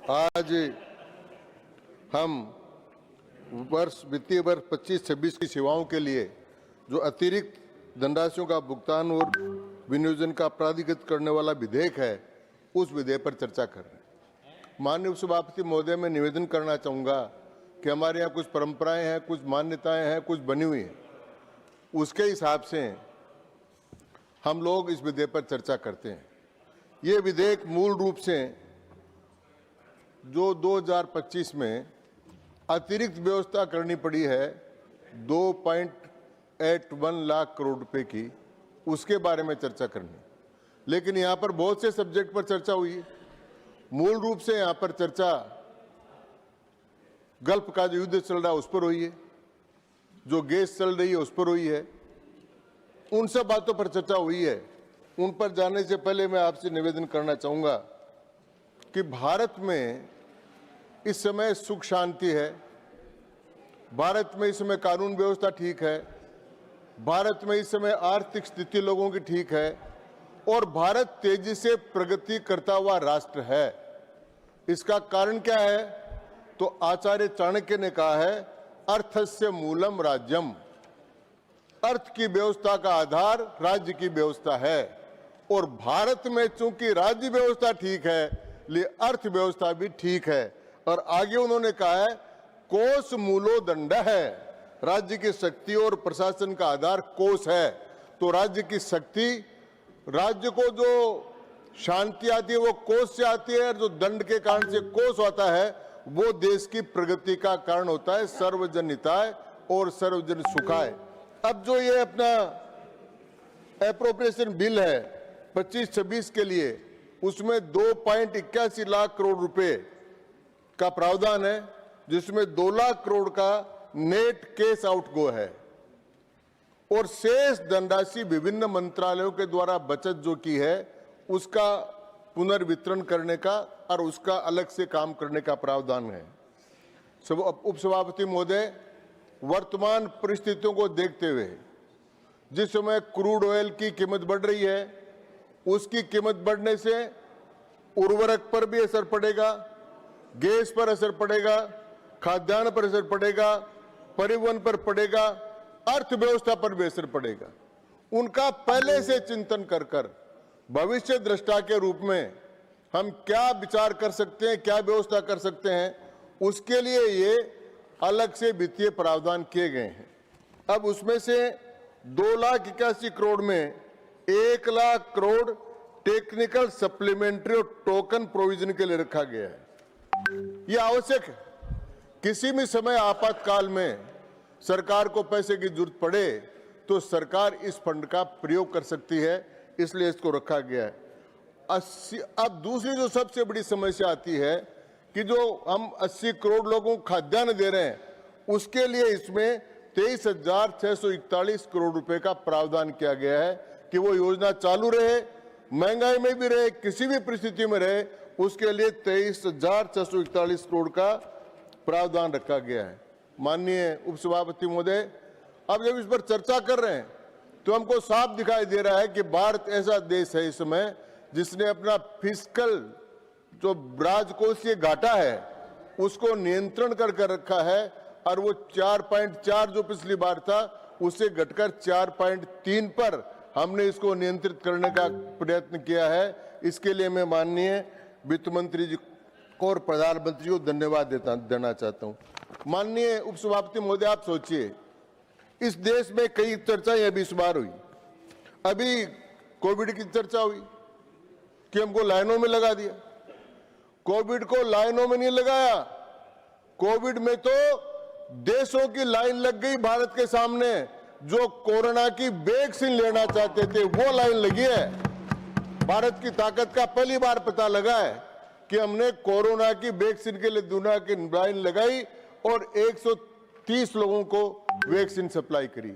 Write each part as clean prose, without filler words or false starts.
आज हम वित्तीय वर्ष 25-26 की सेवाओं के लिए जो अतिरिक्त धनराशियों का भुगतान और विनियोजन का प्राधिकृत करने वाला विधेयक है, उस विधेयक पर चर्चा कर रहे हैं। माननीय उपसभापति महोदय, मैं निवेदन करना चाहूँगा कि हमारे यहाँ कुछ परंपराएं हैं, कुछ मान्यताएं हैं, कुछ बनी हुई हैं। उसके हिसाब से हम लोग इस विधेयक पर चर्चा करते हैं। ये विधेयक मूल रूप से जो 2025 में अतिरिक्त व्यवस्था करनी पड़ी है 2.81 लाख करोड़ रुपए की, उसके बारे में चर्चा करनी। लेकिन यहाँ पर बहुत से सब्जेक्ट पर चर्चा हुई है। मूल रूप से यहाँ पर चर्चा गल्फ का जो युद्ध चल रहा है उस पर हुई है, जो गैस चल रही है उस पर हुई है, उन सब बातों पर चर्चा हुई है। उन पर जाने से पहले मैं आपसे निवेदन करना चाहूँगा कि भारत में इस समय सुख शांति है, भारत में इस समय कानून व्यवस्था ठीक है, भारत में इस समय आर्थिक स्थिति लोगों की ठीक है और भारत तेजी से प्रगति करता हुआ राष्ट्र है। इसका कारण क्या है? तो आचार्य चाणक्य ने कहा है, अर्थस्य मूलम राज्यम। अर्थ की व्यवस्था का आधार राज्य की व्यवस्था है और भारत में चूंकि राज्य व्यवस्था ठीक है, लिए अर्थव्यवस्था भी ठीक है। और आगे उन्होंने कहा है, कोश मूलो दंड है। राज्य की शक्ति और प्रशासन का आधार कोश है। तो राज्य की शक्ति, राज्य को जो शांति आती है वो कोश से आती है, और जो दंड के कारण से कोश आता है वो देश की प्रगति का कारण होता है। सर्वजन हिताय और सर्वजन सुखाय। अब जो ये अपना एप्रोप्रिएशन बिल है 25-26 के लिए, उसमें 2.81 लाख करोड़ रुपए का प्रावधान है, जिसमें 2 लाख करोड़ का नेट कैश आउटगो है और शेष धनराशि विभिन्न मंत्रालयों के द्वारा बचत जो की है उसका पुनर्वितरण करने का और उसका अलग से काम करने का प्रावधान है। उपसभापति महोदय, वर्तमान परिस्थितियों को देखते हुए जिस समय क्रूड ऑयल की कीमत बढ़ रही है, उसकी कीमत बढ़ने से उर्वरक पर भी असर पड़ेगा, गैस पर असर पड़ेगा, खाद्यान्न पर असर पड़ेगा, परिवहन पर पड़ेगा, अर्थव्यवस्था पर भी असर पड़ेगा। उनका पहले से चिंतन कर भविष्य दृष्टा के रूप में हम क्या विचार कर सकते हैं, क्या व्यवस्था कर सकते हैं, उसके लिए ये अलग से वित्तीय प्रावधान किए गए हैं। अब उसमें से 2,81 करोड़ में 1 लाख करोड़ टेक्निकल सप्लीमेंट्री और टोकन प्रोविजन के लिए रखा गया है। ये आवश्यक है। किसी भी समय आपातकाल में सरकार को पैसे की जरूरत पड़े तो सरकार इस फंड का प्रयोग कर सकती है, इसलिए इसको रखा गया है। अब दूसरी जो सबसे बड़ी समस्या आती है कि जो हम 80 करोड़ लोगों को खाद्यान्न दे रहे हैं, उसके लिए इसमें 23,641 करोड़ रुपए का प्रावधान किया गया है कि वो योजना चालू रहे, महंगाई में भी रहे, किसी भी परिस्थिति में रहे, उसके लिए 23,641 करोड़ का प्रावधान रखा गया है। माननीय उपसभापति महोदय, अब जब इस पर चर्चा कर रहे हैं तो हमको साफ दिखाई दे रहा है कि भारत ऐसा देश है इस समय जिसने अपना फिस्कल जो राजकोषीय घाटा है उसको नियंत्रण कर रखा है और वो 4.4 जो पिछली बार था उससे घटकर 4.3 पर हमने इसको नियंत्रित करने का प्रयत्न किया है। इसके लिए मैं माननीय वित्त मंत्री जी को और प्रधानमंत्री को धन्यवाद देना चाहता हूँ। माननीय उपसभापति महोदय, आप सोचिए, इस देश में कई चर्चाएं अभी इस बार हुई। अभी कोविड की चर्चा हुई कि हमको लाइनों में लगा दिया। कोविड को लाइनों में नहीं लगाया, कोविड में तो देशों की लाइन लग गई भारत के सामने। जो कोरोना की वैक्सीन लेना चाहते थे वो लाइन लगी है। भारत की ताकत का पहली बार पता लगा है कि हमने कोरोना की वैक्सीन के लिए दुनिया की लाइन लगाई और 130 लोगों को वैक्सीन सप्लाई करी।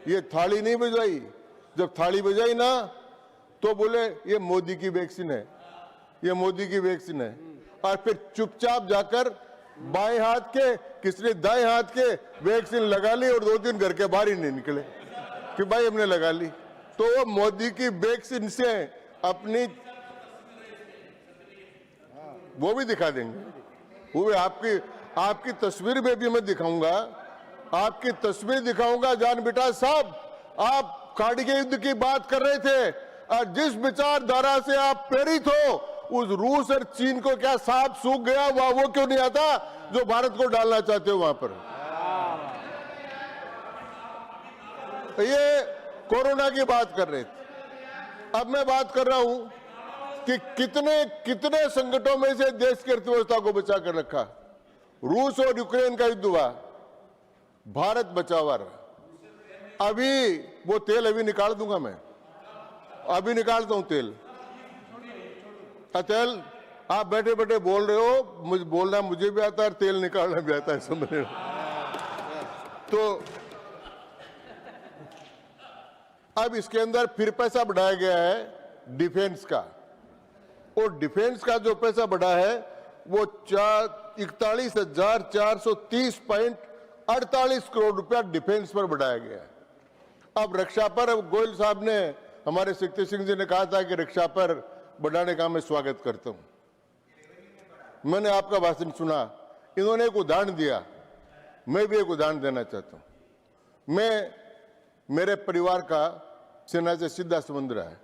ये थाली नहीं बजाई। जब थाली बजाई ना तो बोले ये मोदी की वैक्सीन है, ये मोदी की वैक्सीन है। और फिर चुपचाप जाकर बाएं हाथ के, किसने दाएं हाथ के वैक्सीन लगा ली और 2 दिन घर के बाहर ही नहीं निकले कि भाई हमने लगा ली। तो वो मोदी की वैक्सीन से अपनी वो भी दिखा देंगे, वो भी आपकी तस्वीर में भी मैं दिखाऊंगा, आपकी तस्वीर दिखाऊंगा। जान बेटा साहब, आप कारगिल युद्ध की बात कर रहे थे और जिस विचारधारा से आप प्रेरित हो, उस रूस और चीन को क्या सांप सूख गया, वो क्यों नहीं आता जो भारत को डालना चाहते हो वहां पर। ये कोरोना की बात कर रहे थे। अब मैं बात कर रहा हूं कि कितने संकटों में से देश की अर्थव्यवस्था को बचा कर रखा। रूस और यूक्रेन का युद्ध हुआ, भारत बचा हुआ रहा। अभी वो तेल अभी निकाल दूंगा, मैं अभी निकालता हूं तेल। तेल आप बैठे बैठे बोल रहे हो, मुझे बोलना मुझे भी आता है और तेल निकालना भी आता है, समझ रहे हो। तो अब इसके अंदर फिर पैसा बढ़ाया गया है डिफेंस का, और डिफेंस का जो पैसा बढ़ा है वो 41,430.48 करोड़ रुपया डिफेंस पर बढ़ाया गया है। अब रक्षा पर, अब गोयल साहब ने, हमारे शक्ति सिंह जी ने कहा था कि रक्षा पर बढ़ाने का मैं स्वागत करता हूं। मैंने आपका भाषण सुना, इन्होंने एक उदाहरण दिया, मैं भी एक उदाहरण देना चाहता हूं। मेरे परिवार का सेना से सीधा संबंध रहा है।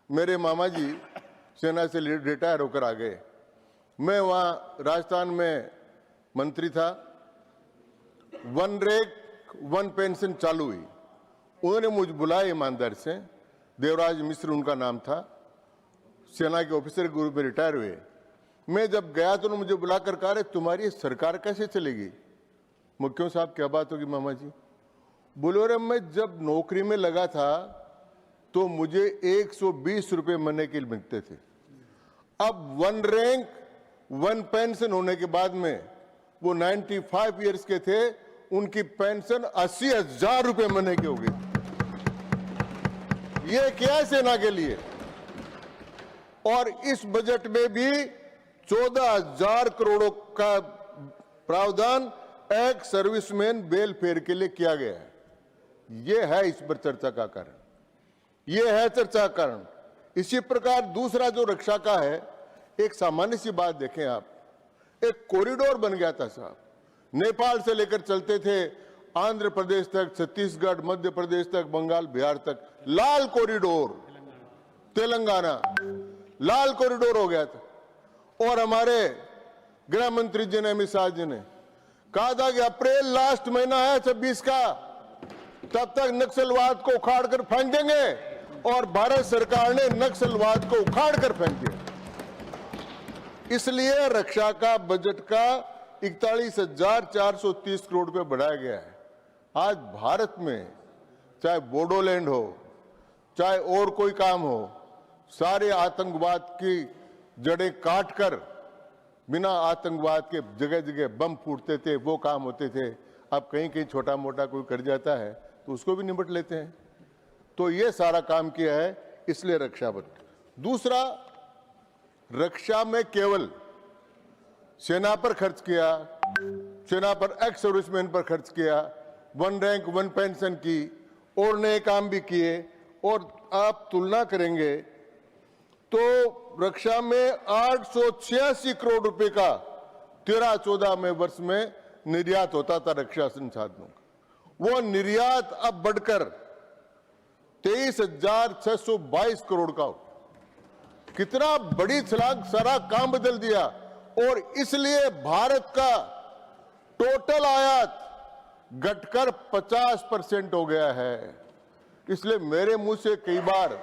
मेरे मामा जी सेना से रिटायर होकर आ गए। मैं वहां राजस्थान में मंत्री था। 1 रैंक 1 पेंशन चालू हुई। उन्होंने मुझे बुलाया ईमानदार से, देवराज मिश्र उनका नाम था, सेना के ऑफिसर के रूप में रिटायर हुए। मैं जब गया तो उन्होंने मुझे बुलाकर कहा, अरे तुम्हारी सरकार कैसे चलेगी? मुख्यम साहब क्या बात होगी मामा जी? बोले, अरे मैं जब नौकरी में लगा था तो मुझे 120 रुपए महीने के मिलते थे। अब 1 रैंक 1 पेंशन होने के बाद में वो 95 ईयर्स के थे, उनकी पेंशन 80,000 रुपए महीने की हो गई। ये क्या है सेना के लिए? और इस बजट में भी 14,000 करोड़ का प्रावधान एक्स सर्विसमैन वेलफेयर के लिए किया गया है। यह है इस पर चर्चा का कारण, यह है चर्चा का कारण। इसी प्रकार दूसरा जो रक्षा का है, एक सामान्य सी बात देखें आप, एक कॉरिडोर बन गया था साहब, नेपाल से लेकर चलते थे आंध्र प्रदेश तक, छत्तीसगढ़, मध्य प्रदेश तक, बंगाल, बिहार तक, लाल कॉरिडोर, तेलंगाना लाल कॉरिडोर हो गया था। और हमारे गृह मंत्री जी ने, अमित शाह जी ने कहा था कि अप्रैल लास्ट महीना है 26 का, तब तक नक्सलवाद को उखाड़ कर फेंक देंगे, और भारत सरकार ने नक्सलवाद को उखाड़ कर फेंक दिया। इसलिए रक्षा का बजट का 41,430 करोड़ रुपए बढ़ाया गया है। आज भारत में चाहे बोडोलैंड हो, चाहे और कोई काम हो, सारे आतंकवाद की जड़ें काटकर, बिना आतंकवाद के जगह जगह बम फूटते थे, वो काम होते थे। अब कहीं कहीं छोटा मोटा कोई कर जाता है तो उसको भी निपट लेते हैं। तो ये सारा काम किया है, इसलिए रक्षा बजट। दूसरा, रक्षा में केवल सेना पर खर्च किया, सेना पर एक्स सर्विसमैन पर खर्च किया, 1 रैंक 1 पेंशन की, और नए काम भी किए। और आप तुलना करेंगे तो रक्षा में 886 करोड़ रुपए का 13-14 में वर्ष में निर्यात होता था रक्षा संसाधनों का। वो निर्यात अब बढ़कर 23,622 करोड़ का हो। कितना बड़ी छलांग, सारा काम बदल दिया। और इसलिए भारत का टोटल आयात घटकर 50% हो गया है। इसलिए मेरे मुंह से कई बार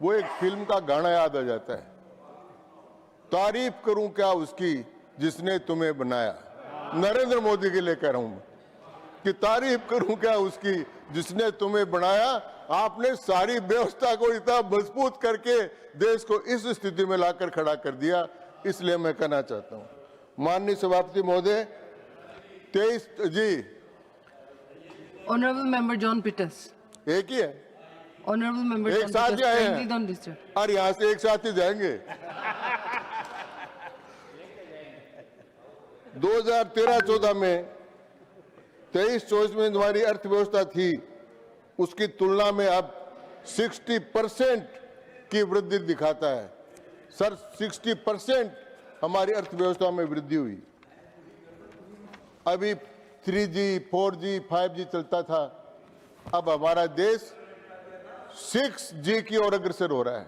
वो एक फिल्म का गाना याद आ जाता है, तारीफ करूं क्या उसकी जिसने तुम्हें बनाया। नरेंद्र मोदी के लिए कह रहा हूं कि तारीफ करूं क्या उसकी जिसने तुम्हें बनाया। आपने सारी व्यवस्था को इतना मजबूत करके देश को इस स्थिति में लाकर खड़ा कर दिया। इसलिए मैं कहना चाहता हूं माननीय सभापति महोदय, 23 जी, ऑनरेबल मेंबर जॉन पीटर्स, एक ही है, ऑनरेबल मेंबर एक साथ ही आए हैं और यहां से एक साथ ही जाएंगे। 2013-14 में 23-24 में हमारी अर्थव्यवस्था थी, उसकी तुलना में अब 60% की वृद्धि दिखाता है। सर 60% हमारी अर्थव्यवस्था में वृद्धि हुई। अभी 3G, 4G, 5G चलता था, अब हमारा देश 6G की ओर अग्रसर हो रहा है,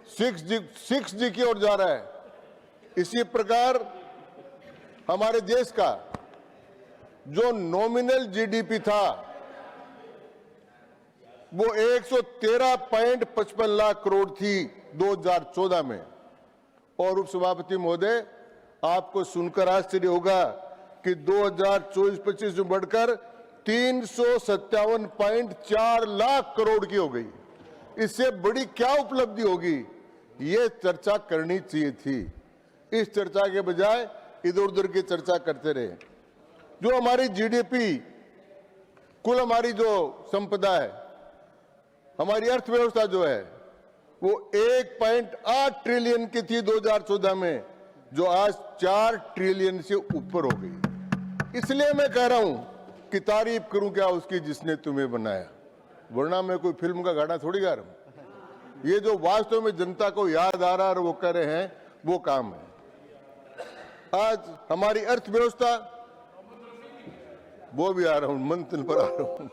6G की ओर जा रहा है। इसी प्रकार हमारे देश का जो नॉमिनल जीडीपी था वो 113.55 लाख करोड़ थी 2014 में। और उपसभापति महोदय, आपको सुनकर आश्चर्य होगा कि 2024-25 में बढ़कर 357.4 लाख करोड़ की हो गई। इससे बड़ी क्या उपलब्धि होगी, ये चर्चा करनी चाहिए थी। इस चर्चा के बजाय इधर उधर की चर्चा करते रहे। जो हमारी जीडीपी, कुल हमारी जो संपदा है, हमारी अर्थव्यवस्था जो है, वो 1.8 ट्रिलियन की थी 2014 में, जो आज 4 ट्रिलियन से ऊपर हो गई। इसलिए मैं कह रहा हूं कि तारीफ करूं क्या उसकी जिसने तुम्हें बनाया, वरना मैं कोई फिल्म का गाना थोड़ी गा रहा हूं। ये जो वास्तव में जनता को याद आ रहा है और वो कर रहे हैं, वो काम है। आज हमारी अर्थव्यवस्था, वो भी आ रहा हूं, मंथन पर आ रहा हूं।